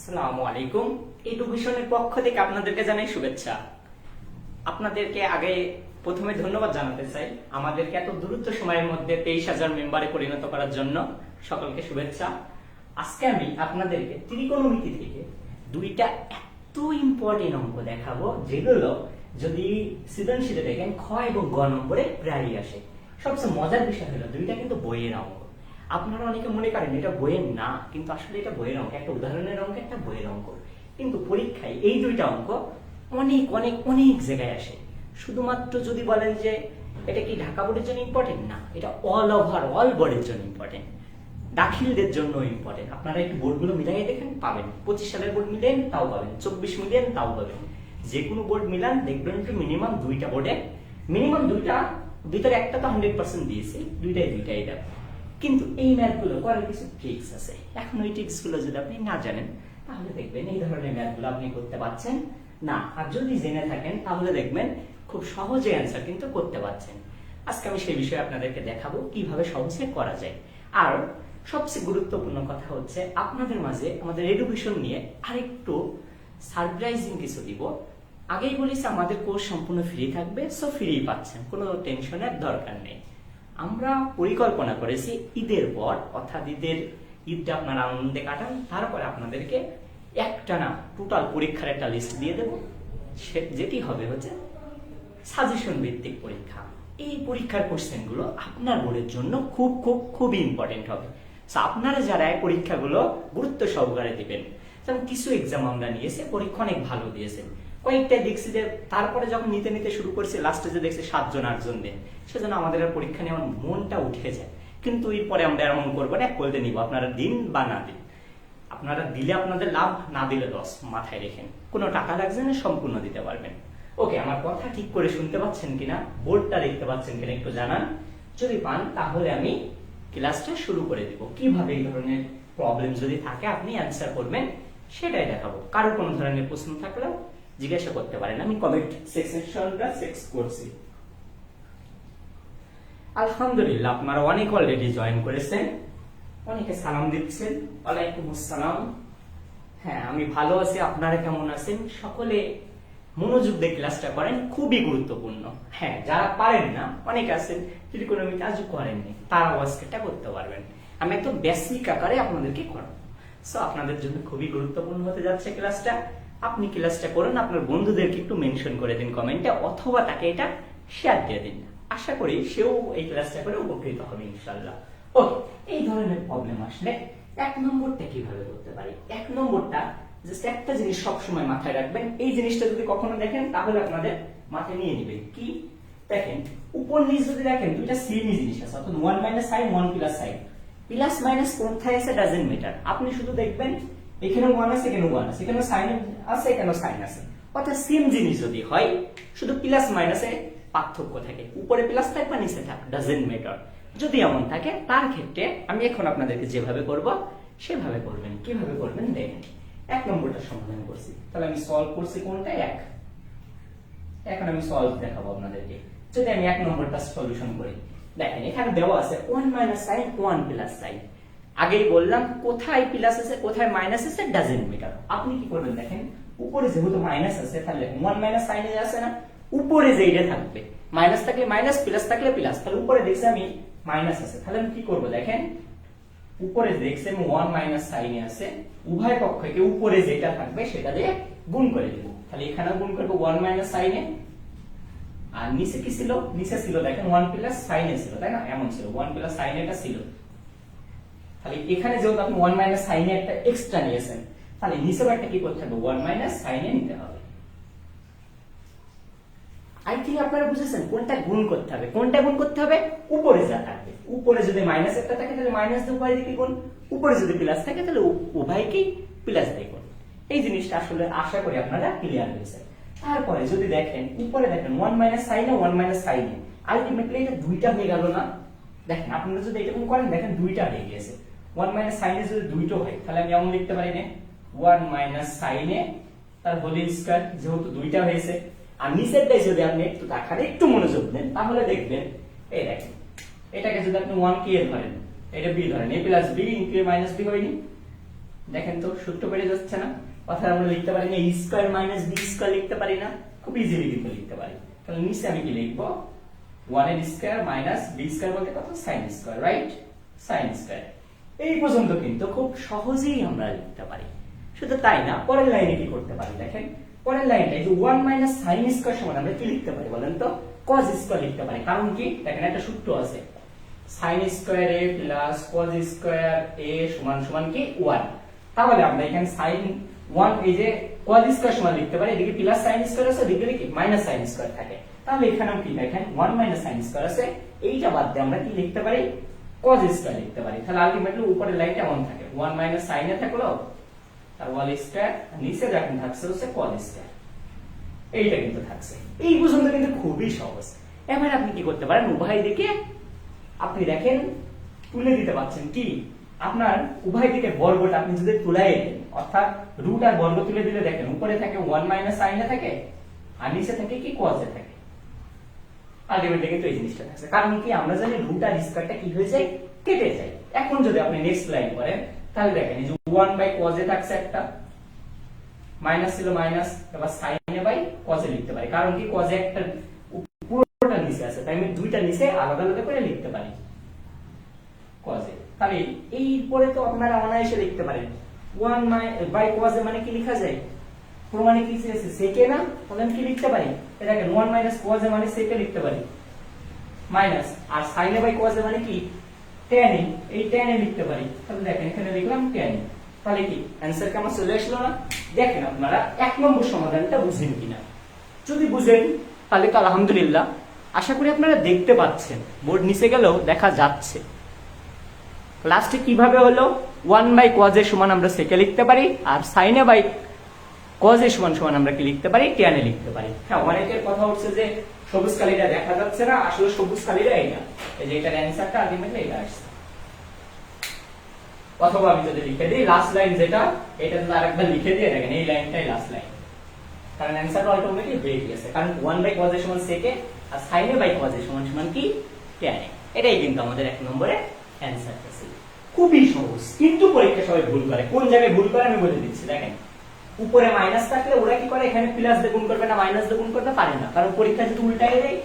আসসালামু আলাইকুম। এডুকেশনের পক্ষ থেকে আপনাদেরকে জানাই শুভেচ্ছা। আপনাদেরকে আগে প্রথমে ধন্যবাদ জানাতে চাই আমাদেরকে এত দ্রুত সময়ের মধ্যে 23,000 মেম্বারে পরিণত করার জন্য। সকলকে শুভেচ্ছা। আজকে আমি আপনাদেরকে ত্রিকোণমিতি থেকে দুইটা এত ইম্পর্টেন্ট অঙ্ক দেখাবো, যেগুলো যদি সৃজনশীলে দেখেন খ এবং গ নম্বরে প্রায়ই আসে। সবচেয়ে মজার বিষয় হলো দুইটা কিন্তু বইয়ের অঙ্ক। আপনারা অনেকে মনে করেন এটা বইয়ের না, কিন্তু আসলে এটা বইয়ের অঙ্ক, একটা উদাহরণের অঙ্ক, একটা বইয়ের অঙ্ক। কিন্তু পরীক্ষায় এই দুইটা অঙ্ক অনেক অনেক অনেক জায়গায় আসে। শুধুমাত্র যদি বলেন যে এটা কি ঢাকা বোর্ডের জন্য ইম্পর্টেন্ট, না, এটা অল ওভার অল বোর্ডের জন্য ইম্পর্টেন্ট, দাখিলদের জন্য ইম্পর্টেন্ট। আপনারা একটু বোর্ডগুলো মিলাই দেখেন, পাবেন 25 সালের বোর্ড মিলেন তাও পাবেন, 24 মিলেন তাও পাবেন। যে কোনো বোর্ড মিলান দেখবেন যে মিনিমাম দুইটা বোর্ডে মিনিমাম দুইটা, ভিতরে একটা তো 100% দিয়েছে, দুইটাই দেব। কিন্তু এই ম্যাথগুলো করার কিছু ট্রিক্স আছে। এখন ওই ট্রিক্স গুলো যদি আপনি না জানেন তাহলে দেখবেন এই ধরনের ম্যাথগুলো আপনি করতে পারছেন না, আর যদি জেনে থাকেন তাহলে দেখবেন খুব সহজে অ্যান্সার কিন্তু করতে পারছেন। আজকে আমি সেই বিষয়ে আপনাদেরকে দেখাবো কিভাবে সহজে করা যায়। আর সবচেয়ে গুরুত্বপূর্ণ কথা হচ্ছে আপনাদের মাঝে আমাদের এডুকেশন নিয়ে আরেকটু সারপ্রাইজিং কিছু দিব। আগেই বলেছি আমাদের কোর্স সম্পূর্ণ ফ্রি থাকবে, সো ফ্রি পাচ্ছেন, কোনো টেনশনের দরকার নেই। আমরা পরিকল্পনা করেছি ঈদের পর, অর্থাৎ ঈদটা আপনারা আনন্দে কাটান, তারপরে আপনাদেরকে একটানা টোটাল পরীক্ষার একটা লিস্ট দিয়ে দেব, যেটি হবে হচ্ছে সাজেশন ভিত্তিক পরীক্ষা। এই পরীক্ষার কোশ্চেনগুলো আপনার বোর্ডের জন্য খুব খুব খুবই ইম্পর্টেন্ট হবে। আপনারা যারা এই পরীক্ষাগুলো গুরুত্ব সহকারে দিবেন, যেমন কিছু এক্সাম আমরা নিয়েছি, পরীক্ষা অনেক ভালো দিয়েছেন, কয়েকটা দেখছি যে তারপরে যখন নিতে নিতে শুরু করছি লাস্টে যে দেখছি 7 জন 8 জন দেন, সেজন্য আমাদের আর পরীক্ষা নিয়ে আমার মনটা উঠে যায়। কিন্তু এরপরে আমরা এমন করবো না, বলতে নিব আপনারা দিন বা না দিন, আপনারা দিলে আপনাদের লাভ, না দিলে লস, মাথায় রেখেন। কোনো টাকা লাগছে না, সম্পূর্ণ দিতে পারবেন। ওকে, আমার কথা ঠিক করে শুনতে পাচ্ছেন কিনা, বোর্ডটা দেখতে পাচ্ছেন কিনা একটু জানান। যদি পান তাহলে আমি ক্লাসটা শুরু করে দিব। কিভাবে এই ধরনের প্রবলেম যদি থাকে আপনি অ্যান্সার করবেন সেটাই দেখাবো। কারো কোনো ধরনের প্রশ্ন থাকলেও জিজ্ঞাসা করতে পারেন, আমি কমেন্ট সেকশনটা চেক করছি। আলহামদুলিল্লাহ, আপনারা অনেক অলরেডি জয়েন করেছেন, অনেকে সালাম দিচ্ছেন। ওয়ালাইকুম আসসালাম। হ্যাঁ, আমি ভালো আছি, আপনারা কেমন আছেন? সকলে মনোযোগ দিয়ে ক্লাসটা করেন, খুবই গুরুত্বপূর্ণ। হ্যাঁ, যারা পারেন না, অনেকে আছেন ত্রিকোণমিতি আজও করেননি, তারাও আজকেটা করতে পারবেন। আমি একদম বেসিক আকারে আপনাদেরকে করাবো। সো আপনাদের জন্য খুবই গুরুত্বপূর্ণ হতে যাচ্ছে ক্লাসটা। আপনি ক্লাসটা করুন, আপনার বন্ধুদেরকে একটু মেনশন করে দিন কমেন্টে, অথবা তাকে এটা শেয়ার দিয়ে দিন। আশা করি সেও এই ক্লাসটা করে উপকৃত হবে ইনশাআল্লাহ। ওকে, এই ধরনের প্রবলেম আসলে 1 নম্বরটা কিভাবে করতে পারি? 1 নম্বরটা জাস্ট একটা জিনিস সবসময় মাথায় রাখবেন। এই জিনিসটা যদি কখনো দেখেন তাহলে আপনাদের মাথায় নিয়ে নেবেন। কি দেখেন, উপর নিচ যদি দেখেন দুইটা সেমই জিনিস আছে, অর্থাৎ 1 - sin 1 + sin, প্লাস মাইনাস কোথায় আছে ডাজন্ট ম্যাটার। আপনি শুধু দেখবেন এখানে 1 আছে, এখানে 1 আছে, এখানে sin আছে, এখানে sin আছে, অর্থাৎ সেম জিনিস যদি হয়, শুধু প্লাস মাইনাসে পার্থক্য থাকে, উপরে প্লাস থাক বা নিচে থাক, ডাজন্ট ম্যাটার। যদি এমন থাকে তার ক্ষেত্রে আমি এখন আপনাদেরকে যেভাবে করব সেভাবে করবেন। কিভাবে করবেন দেখেন। 1 নম্বরটা সমাধান করছি, তাহলে আমি সলভ করছি কোনটা? 1। এখন আমি সলভ দেখাবো আপনাদেরকে। যদি আমি 1 নম্বরটা সলিউশন করি, দেখেন এখানে দেওয়া আছে 1 - sin 1 + sin। আগেই বললাম কোথায় প্লাস আছে কোথায় মাইনাস আছে ডাজন্ট ম্যাটার। আপনি কি করবেন দেখেন, উপরে যেহেতু মাইনাস আছে তাহলে 1 - sin এ আছে না, উপরে যেটা থাকবে, মাইনাস থাকলে মাইনাস, প্লাস থাকলে প্লাস, তাহলে উপরে দেখছি আমি মাইনাস আছে, তাহলে আমি কি করব দেখেন, উপরে দেখছি আমি 1 - sin এ আছে, উভয় পক্ষকে উপরে যেটা থাকবে সেটা দিয়ে গুণ করে দেব। তাহলে এখানেও গুণ করব 1 - sin এ, আর নিচে কি ছিল? নিচে ছিল দেখেন 1 + sin এ ছিল, তাই না? এমন ছিল 1 + sin এটা ছিল। তাহলে এখানে যেহেতু আপনি 1 - sin এ একটা এক্সট্রা নিয়েছেন, তাহলে নিচেও একটা কি করতে হবে? 1 - sin এ নিতে হবে। আই থিঙ্ক আপনারা বুঝেছেন কোনটা গুণ করতে হবে, কোনটা গুণ করতে হবে? উপরে যা থাকবে, উপরে যদি মাইনাস একটা থাকে তাহলে মাইনাস দিয়ে উভয় দিকে গুণ, উপরে যদি প্লাস থাকে তাহলে উভয়কেই প্লাস দিয়ে গুণ। এই জিনিসটা আসলে আশা করি আপনারা ক্লিয়ার হয়েছে। তারপরে যদি দেখেন উপরে দেখেন 1 - sin এ 1 - sin এ, আলটিমেটলি এটা দুইটা হয়ে গেল না? দেখেন আপনারা যদি এরকম করেন দেখেন দুইটা হয়ে গেছে। 1 - sin এ যদি দুইটা হয় তাহলে আমি এমন লিখতে পারি না 1 - sin এ তার হোল স্কয়ার, যেহেতু দুইটা হয়েছে। আর নিচেরটাই যদি আপনি একটু দেখান, একটু মনোযোগ দেন, তাহলে দেখবেন এই দেখেন এটাকে যদি আপনি 1 কে ধরেন, এটা b ধরেন, a + b * a - b হয়নি? দেখেন তো সূত্র বেড়ে যাচ্ছে না? অর্থাৎ আমরা লিখতে পারি না a square minus b square লিখতে পারি না? খুব ইজিলি কিন্তু লিখতে পারি। তাহলে নিচে আমি কি লিখবো? 1 এর স্কয়ার মাইনাস b স্কয়ার বলতে কত? sin square, right? sin square. এই পর্যন্ত কিন্তু খুব সহজেই আমরা লিখতে পারি। শুধু তাই না, পরের লাইনে কি করতে পারি দেখেন। পরের লাইনটা এই যে 1 মাইনাস sin স্কয়ার সমান আমরা কি লিখতে পারি বলেন তো? cos স্কয়ার লিখতে পারি। কারণ কি? দেখেন একটা সূত্র আছে, sin square a plus cos square a সমান সমান কি 1। তাহলে আমরা এখানে sin 1 এই যে cos স্কয়ার সমান লিখতে পারি, এদিকে প্লাস sin স্কয়ার আছে, এদিকে কি মাইনাস sin স্কয়ার থাকে। তাহলে এখানেও কি দেখেন 1 মাইনাস sin স্কয়ার আছে, এইটা বাদ দিয়ে আমরা কি লিখতে পারি? cos স্কয়ার লিখতে পারি। তাহলে আলটিমেটলি উপরের লাইনটা এমন থাকে, 1 মাইনাস sin এ থাকলো আর হোল স্কয়ার, নিচে যখন থাকছে হচ্ছে cos স্কয়ার, এইটা কিন্তু থাকছে। এই পর্যন্ত কিন্তু খুবই সহজ। এবার আপনি কি করতে পারেন, উভয় দিকে আপনি দেখেন তুলে দিতে পারছেন কি আপনার উভয় দিকে বর্গটা আপনি যদি তুলাই দেন, অর্থাৎ রুট আর বর্গ তুলে দিলে দেখেন উপরে থাকে 1 মাইনাস sin এ থাকে আর নিচে থাকে কি cos এ থাকে। আলটিমেটলি কিন্তু এই জিনিসটা থাকছে, কারণ কি আমরা জানি রুট আর স্কয়ারটা কি হয়ে যায়, কেটে যায়। এখন যদি আপনি নেক্সট লাইন করেন তাহলে দেখেন এই যে 1 বাই cos এ থাকছে একটা, মাইনাস ছিল মাইনাস, এবার sin এ বাই cos এ লিখতে পারি। কারণ কি cos এ একটা পুরোটা নিচে আছে, তাই আমি দুইটা নিচে আলাদা আলাদা করে লিখতে পারি cos এ। তাহলে এই পরে তো আপনারা অনায়াসে লিখতে পারেন 1 বাই cos এ মানে কি লেখা যায়, পুরো মানে কি আছে sec এ না? তাহলে আমি কি লিখতে পারি, এটা দেখেন 1 মাইনাস cos এ মানে sec এ লিখতে পারি মাইনাস, আর sin A by cos A মানে কি tan এ, এই tan এ লিখতে পারি। তাহলে দেখেন এখানে লিখলাম tan এ। তাহলে কি অ্যানসার কেমন চলে আসলো না? দেখেন আপনারা এক নম্বর সমাধানটা বুঝেন কিনা। যদি বুঝেন তাহলে তো আলহামদুলিল্লাহ, আশা করি আপনারা দেখতে পাচ্ছেন, বোর্ড নিচে গেলেও দেখা যাচ্ছে। লাস্টে কিভাবে হলো, 1 বাই cos এ সমান আমরা sec এ লিখতে পারি, আর sin A by cos A সমান সমান আমরা কি লিখতে পারি, tan এ লিখতে পারি। হ্যাঁ, অনেকের কথা হচ্ছে যে সবুজ কালিটা দেখা যাচ্ছে না, আসলে সবুজ কালিটা এইটা, এই যে এটার অ্যানসারটা আলটিমেটলি এটা আসছে। অথবা আমি যদি লিখে দিই লাস্ট লাইন যেটা, এটা যদি আরেকবার লিখে দিয়ে দেখেন এই লাইনটাই লাস্ট লাইন, কারণ অ্যানসারটা অটোমেটিক হয়ে গেছে। কারণ 1 বাই cos এ সমান sec এ আর sin A by cos A সমান সমান কি tan এ। এটাই কিন্তু আমাদের এক নম্বরে অ্যানসারটা ছিল। খুবই সহজ, কিন্তু পরীক্ষা সবাই ভুল করে। কোন জায়গায় ভুল করে আমি বলে দিচ্ছি। দেখেন উপরে মাইনাস থাকলে ওরা কি করে, এখানে প্লাস দিয়ে গুণ করবে না মাইনাস দিয়ে গুণ করতে পারে না, কারণ পরীক্ষা যদি উল্টায় দেয়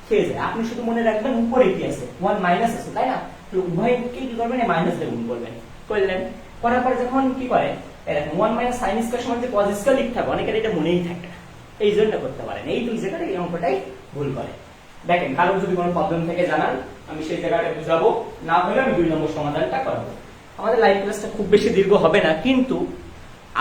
খেয়ে যায়। আপনি শুধু মনে রাখবেন উপরে কি আছে, 1 মাইনাস আছে, তাই না? তো উভয়কে কি করবেন, মাইনাস দিয়ে গুণ করবেন। করলেন, করার পরে যখন কি করে এরকম 1 মাইনাস sin স্কয়ার সমান যে cos স্কয়ার লিখতে হবে, অনেকের এটা মনেই থাকে না, এই জন্য করতে পারেন। এই দুই জায়গাতে এই অঙ্কটাই ভুল করে। দেখেন কারো যদি কোনো প্রবলেম থেকে জানান, আমি সেই জায়গাটা বুঝাবো, না হলে আমি 2 নম্বর সমাধানটা করাবো। আমাদের লাইভ ক্লাসটা খুব বেশি দীর্ঘ হবে না, কিন্তু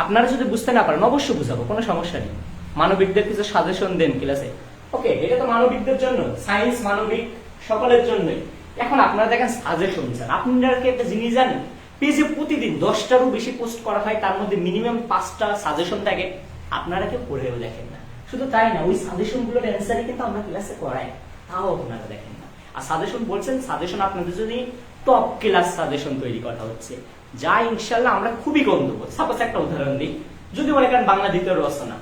আপনারা যদি বুঝতে না পারেন অবশ্যই বুঝাবো, কোনো সমস্যা নেই। মানবিকদের কিছু সাজেশন দেন ক্লাসে, ওকে? এটা তো মানবিকদের জন্য, সায়েন্স মানবিক সকলের জন্যই। এখন আপনারা দেখেন সাজেশন চান, আপনারা কি একটা জিনিস জানেন, পেজে প্রতিদিন 10টারও বেশি পোস্ট করা হয়, তার মধ্যে মিনিমাম 5টা সাজেশন থাকে। আপনারা কেউ পড়েও দেখেন না। শুধু তাই না, ওই সাজেশন গুলোর অ্যান্সারই কিন্তু আমরা ক্লাসে করাই, তাও আপনারা দেখেন না। আর সাজেশন বলছেন, সাজেশন আপনাদের জন্য টপ ক্লাস সাজেশন তৈরি করা হচ্ছে, যা ইনশাআল্লাহ আমরা খুবই কম দেবো। সাপোজ একটা উদাহরণ দিই, যদি মনে করেন বাংলা দ্বিতীয় রচনা,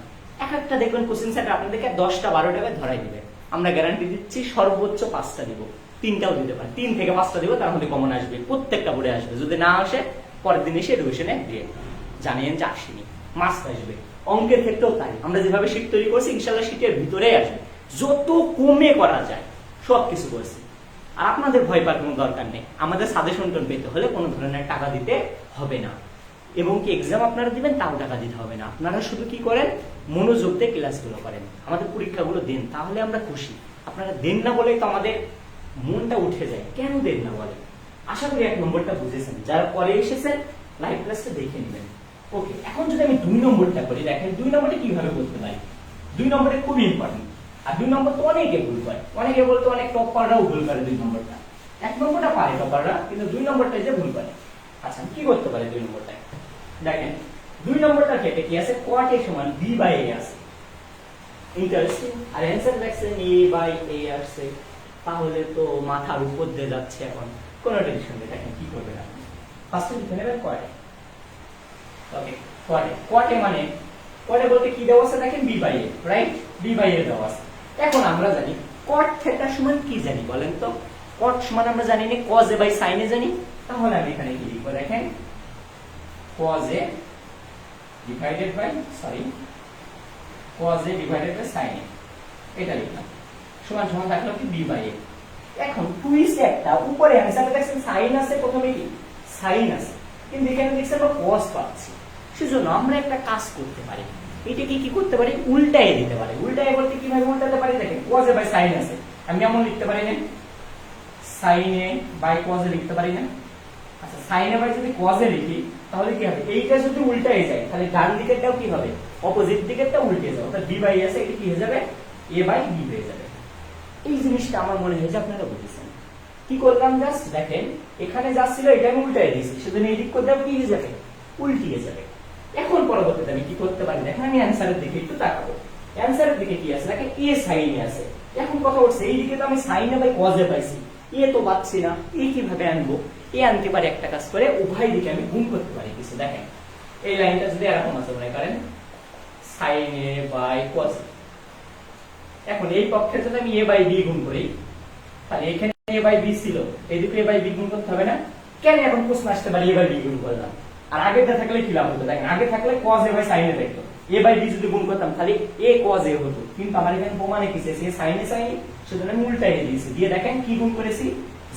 এক একটা দেখবেন কোশ্চেন সেন্টার আপনাদেরকে 10টা 12টা ধরাই দিবে। আমরা গ্যারান্টি দিচ্ছি সর্বোচ্চ 5টা দিব, 3টাও দিতে পারি, 3 থেকে 5টা দিব, তার মধ্যে কমন আসবে, প্রত্যেকটা বোর্ডে আসবে। যদি না আসে পরের দিন এসে রিভিশনে দিয়ে জানিয়েন যে আসেনি, মাস্ট আসবে। অঙ্কের ক্ষেত্রেও তাই, আমরা যেভাবে শীট তৈরি করছি ইনশাআল্লাহ শীটের ভিতরেই আসবে, যত কমে করা যায় সবকিছু করছি। আর আপনাদের ভয় পাওয়ার কোনো দরকার নেই, আমাদের সাজেশন পেতে হলে কোনো ধরনের টাকা দিতে হবে না, এবং কি এক্সাম আপনারা দিবেন তাও টাকা দিতে হবে না। আপনারা শুধু কি করেন, মনোযোগ দিয়ে ক্লাসগুলো করেন, আমাদের পরীক্ষাগুলো দেন, তাহলে আমরা খুশি। আপনারা দেন না বলেই তো আমাদের মনটা উঠে যায়, কেন দেন না বলে। আশা করি 1 নম্বরটা বুঝেছেন, যারা পরে এসেছেন লাইভ ক্লাসটা দেখে নেবেন। ওকে, এখন যদি আমি 2 নম্বরটা করি, দেখেন 2 নম্বরটা কিভাবে করতে পারি। 2 নম্বরে খুবই ইম্পর্টেন্ট, আর 2 নম্বর তো অনেকে ভুল করে, অনেকে বলতে অনেক টপাররাও ভুল করে 2 নম্বরটা। 1 নম্বরটা পারে টপাররা, কিন্তু 2 নম্বরটা যে ভুল করে। আচ্ছা, কি করতে পারে 2 নম্বরটা? দেখেন 2 নম্বরটার ক্ষেত্রে কি আছে, cot a সমান b বাই a আছে। ইন্টারেস্টিং। আর অ্যানসার দেখছেন a বাই a আসছে, তাহলে তো মাথার উপর দিয়ে যাচ্ছে। এখন কোন টেনশন নেই, দেখেন কি করবেন আপনি, ফার্স্টে লিখে নেবেন cot a। Okay, cot a মানে cot a বলতে কি দেওয়া আছে, দেখেন b by a, right? b by a দেওয়া আছে। এখন আমরা জানি cot থিটা সমান কি জানি বলেন তো? cot সমান আমরা জানি না cos a by sin a জানি। তাহলে আমি এখানে কি লিখব, দেখেন cos a divided by cos a divided by sin a, এটা লিখলাম সমান সমান থাকলো কি b by a। এখন টুইস্ট একটা, উপরে অ্যানসারে দেখছেন sin আছে, প্রথমে কি sin আছে, কিন্তু এখানে দেখছেন আমরা cos পাচ্ছি। সেজন্য আমরা একটা কাজ করতে পারি, এটাকে কি করতে পারি, উল্টায়ে দিতে পারি। উল্টায়ে বলতে কিভাবে উল্টাতে পারি, দেখেন cos a by sin আছে, আমি এমন লিখতে পারি না, sin a by cos a লিখতে পারি না। আচ্ছা sin a by যদি cos a লিখি তাহলে কি হবে, এইটা যদি উল্টায়ে যায় তাহলে ডান দিকেরটাও কি হবে, অপোজিট দিকেরটাও উল্টে যাবে, অর্থাৎ b by a আছে, এটা কি হয়ে যাবে, a by b হয়ে যাবে। এই জিনিসটা আমার মনে হয় যে আপনারা বুঝেছেন। কি করলাম, জাস্ট দেখেন এখানে যা ছিল এটা আমি উল্টায়ে দিয়েছি, সেজন্য এই দিক করতে কি হয়ে যাবে, উল্টিয়ে যাবে। এখন পরবর্তীতে আমি কি করতে পারি, দেখেন আমি অ্যানসারের দিকে একটু তাকাবো। অ্যানসারের দিকে কি আছে, দেখেন a sin a আছে। এখন কথা হচ্ছে এই দিকে তো আমি sin a by cos a পাইছি, a তো পাচ্ছি না, a কিভাবে আনবো, a আনতে পারি একটা কাজ করে, উভয় দিকে আমি গুণ করতে পারি কিছু। দেখেন এই লাইনটা যদি এরকম আছে মনে করেন sin a by cos a, এখন এই পক্ষের যদি আমি a by b গুণ করি তাহলে এখানে a by b ছিল, এইদিকে a by b গুণ করতে হবে না, কেন এখন প্রশ্ন আসতে পারে a by b গুণ করলাম, আর আগেরটা থাকলে কি লাভ হতো, দেখেন আগে থাকলে cos a by sin a দেখতো, a by b যদি গুণ করতাম তাহলে a cos a হতো, কিন্তু আমার এখানে প্রমাণে কি আছে sin a sin a, সেজন্য আমি উল্টায়ে দিয়েছি, দিয়ে দেখেন কি গুণ করেছি,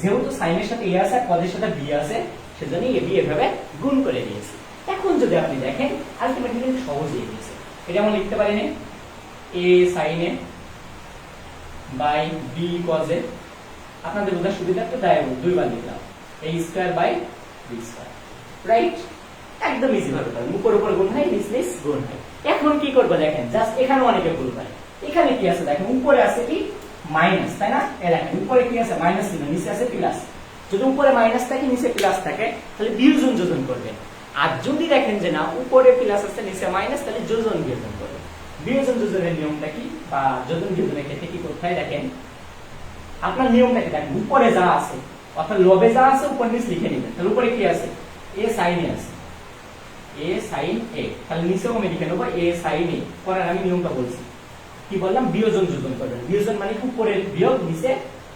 যেহেতু sin এর সাথে a আছে আর cos এর সাথে b আছে সেজন্য a b এভাবে গুণ করে দিয়েছি। এখন যদি আপনি দেখেন আলটিমেটলি কিন্তু সহজেই দিয়েছে, এটা আমরা লিখতে পারি না a sin a by b cos a, আপনাদের বোঝার সুবিধার্থে ডায়াগোনাল দুইবার লিখলাম, a square by b square, right? একদম ইজি ভাবে পাবেন, উপর উপর গুণ হয়, নিচ নিচ গুণ হয়। এখন কি করব, দেখেন জাস্ট এখানে অনেকে ভুল করে, এখানে কি আছে দেখেন উপরে আছে কি মাইনাস, তাই না, এই দেখেন উপরে কি আছে মাইনাস চিহ্ন, নিচে আছে প্লাস। যদি উপরে মাইনাস থাকে নিচে প্লাস থাকে তাহলে বিয়োজন যোজন করবেন, আর যদি দেখেন যে না উপরে প্লাস আছে নিচে মাইনাস তাহলে যোজন বিয়োজন করবেন। বিয়োজন যোজনের নিয়মটা কি, বা যোজন বিয়োজনের ক্ষেত্রে কি করতে হয়, দেখেন আপনার নিয়মটা কি, দেখেন উপরে যা আছে অর্থাৎ লবে যা আছে উপর নিচ লিখে নেবেন। তাহলে উপরে কি আছে, a sin a আছে, a sin a, তাহলে নিচেও আমি লিখে নেব a sin a। করার আমি নিয়মটা বলছি, কি বললাম, বিয়োজন যোজন করবেন। বিয়োজন মানে উপরে বিয়োগ নিচে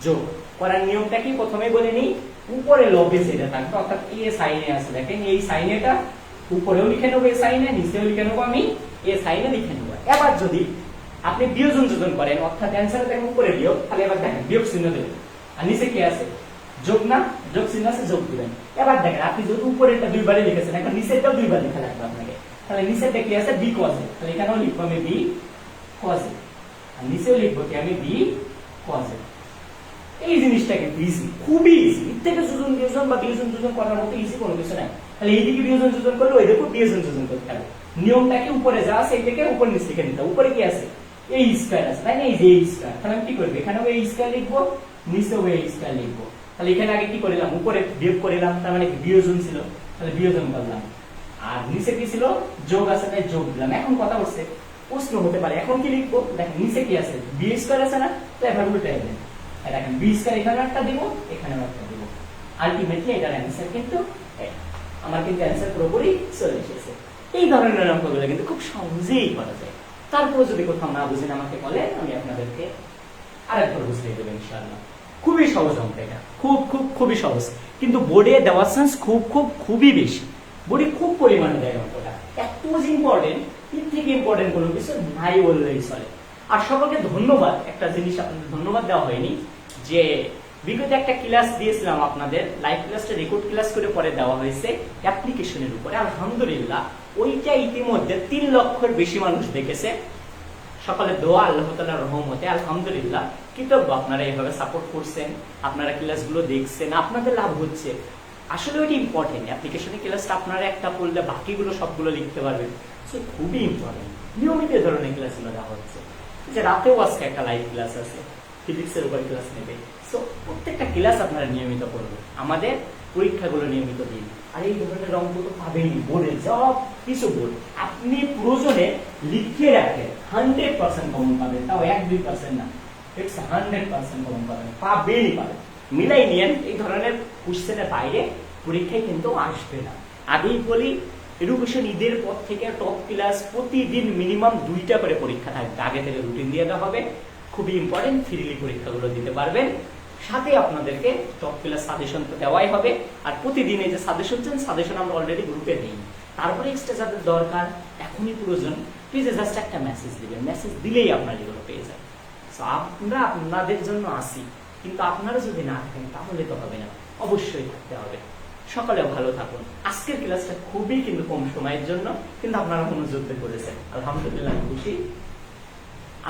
যোগ। করার নিয়মটা কি প্রথমে বলে নিই, উপরে লবে যেটা থাকবে অর্থাৎ a sin a আছে, দেখেন এই sin a টা উপরেও লিখে নেব a sin a, নিচেও লিখে নেব আমি a sin a লিখে নেব। এবার যদি আপনি বিয়োজন যোজন করেন অর্থাৎ অ্যানসারে দেখেন উপরে বিয়োগ, তাহলে এবার দেখেন বিয়োগ চিহ্ন দেবেন, আর নিচে কি আছে যোগ, না যোগ চিহ্ন আছে, যোগ দিবেন। এবার দেখেন আপনি যদি উপরেরটা দুইবারই লিখেছেন, এখন নিচেরটাও দুইবার লেখা লাগবে আপনাকে, তাহলে নিচেরটা কি আছে b cos a, তাহলে এখানেও লিখবো আমি b cos a, আর নিচেও লিখবো কি আমি b cos a। এই জিনিসটা কিন্তু ইজি, খুবই ইজি, এর থেকে যোজন বিয়োজন বা বিয়োজন যোজন করার মতো ইজি কোনো কিছু নাই। তাহলে এইদিকে বিয়োজন যোজন করলে ওই দেখো বিয়োজন যোজন করতে হবে। নিয়মটা কি, উপরে যা আছে এইটাকে উপর নিচ লিখে নিতে, উপরে কি আছে a স্কয়ার আছে, তাই না, এই যে a স্কয়ার, তাহলে আমি কি করব, এখানেও a স্কয়ার লিখবো, নিচেও a স্কয়ার লিখবো। তাহলে এখানে আগে কি করলাম, উপরে বিয়োগ করলাম, তার মানে কি বিয়োজন ছিল, তাহলে বিয়োজন করলাম, আর নিচে কি ছিল যোগ আছে তাই যোগ দিলাম। এখন কথা হচ্ছে প্রশ্ন হতে পারে এখন কি লিখবো, দেখেন নিচে কি আছে b স্কয়ার আছে না, তো এভাবে উল্টাই দেন, দেখেন b স্কয়ার এখানে একটা দিব, এখানেও একটা দিব, আলটিমেটলি এটার অ্যানসার কিন্তু আমার কিন্তু অ্যানসার পুরোপুরি চলে এসেছে। এই ধরনের অঙ্কগুলো কিন্তু খুব সহজেই করা যায়। তারপরে যদি কোথাও না বুঝেন আমাকে বলেন, আমি আপনাদেরকে আরেকবার বুঝিয়ে দেবো ইনশাআল্লাহ। খুবই সহজ অঙ্ক এটা, খুবই সহজ, কিন্তু বোর্ডে দেওয়ার চান্স খুবই বেশি, বোর্ডে খুব পরিমাণে দেয় অঙ্কটা, এত ইম্পর্টেন্ট, এর থেকে ইম্পর্টেন্ট কোনো কিছু নাই বললেই চলে। আর সকলকে ধন্যবাদ, একটা জিনিস আপনাদের ধন্যবাদ দেওয়া হয়নি, যে বিগত একটা ক্লাস দিয়েছিলাম আপনাদের, লাইভ ক্লাসটা রেকর্ড ক্লাস করে পরে দেওয়া হয়েছে অ্যাপ্লিকেশনের উপরে, আলহামদুলিল্লাহ ওইটা ইতিমধ্যে 3 লক্ষের বেশি মানুষ দেখেছে। সকলে দোয়া, আল্লাহ তাআলার রহমতে আলহামদুলিল্লাহ কৃতজ্ঞ, আপনারা এইভাবে সাপোর্ট করছেন, আপনারা ক্লাসগুলো দেখছেন, আপনাদের লাভ হচ্ছে। আসলে ওইটা ইম্পর্টেন্ট, অ্যাপ্লিকেশনের ক্লাসটা আপনারা একটা পড়লে বাকিগুলো সবগুলো লিখতে পারবেন, সো খুবই ইম্পর্টেন্ট। নিয়মিত এই ধরনের ক্লাসগুলো দেওয়া হচ্ছে, যে রাতেও আজকে একটা লাইভ ক্লাস আছে, ফিজিক্সের উপর ক্লাস নেবে, সো প্রত্যেকটা ক্লাস আপনারা নিয়মিত করবেন, আমাদের পরীক্ষাগুলো নিয়মিত দিন। আর এই ধরনের অঙ্ক তো পাবেনই বোর্ডে, সব কিছু বোর্ড আপনি প্রয়োজনে লিখে রাখেন, 100% কমন পাবেন, তাও 1-2% না, ইটস 100% কমন পাবেন, পাবেনই পাবেন। মিলাই নিয়েন, এই ধরনের কোশ্চেনের বাইরে পরীক্ষায় কিন্তু আসবে না। আগেই বলি, এডুকেশন ঈদের পর থেকে টপ ক্লাস প্রতিদিন মিনিমাম 2টা করে পরীক্ষা থাকবে, আগে থেকে রুটিন দিয়ে দেওয়া হবে, খুবই ইম্পর্টেন্ট, ফ্রিলি পরীক্ষাগুলো দিতে পারবেন। সাথে আপনাদেরকে টপ ক্লাস সাজেশন তো দেওয়াই হবে, আর প্রতিদিন এই যে সাজেশন চান, সাজেশন আমরা অলরেডি গ্রুপে দিই, তারপরে এক্সট্রা যাদের দরকার, এখনই প্রয়োজন, পেজে জাস্ট একটা মেসেজ দিবেন, মেসেজ দিলেই আপনার এগুলো পেয়ে যাবেন। সো আমরা আপনাদের জন্য আসি, কিন্তু আপনারা যদি না থাকেন তাহলে তো হবে না, অবশ্যই থাকতে হবে। সকালে ভালো থাকুন। আজকের ক্লাসটা খুবই কিন্তু কম সময়ের জন্য, কিন্তু আপনারা মনোযোগ দিয়ে করেছেন, আলহামদুলিল্লাহ আমি খুশি।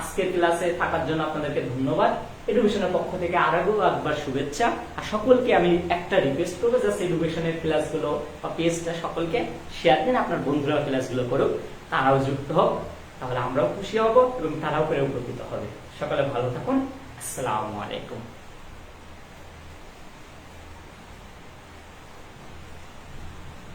আজকের ক্লাসে থাকার জন্য আপনাদেরকে ধন্যবাদ। এডুকেশনের পক্ষ থেকে আরেকও একবার শুভেচ্ছা। আর সকলকে আমি একটা রিকোয়েস্ট করবো, জাস্ট এডুকেশনের ক্লাসগুলো বা পেজটা সকলকে শেয়ার দিন, আপনার বন্ধুরা ক্লাসগুলো করুক, তারাও যুক্ত হোক, তাহলে আমরাও খুশি হব এবং তারাও করে উপকৃত হবে। সকালে ভালো থাকুন। আসসালামু আলাইকুম।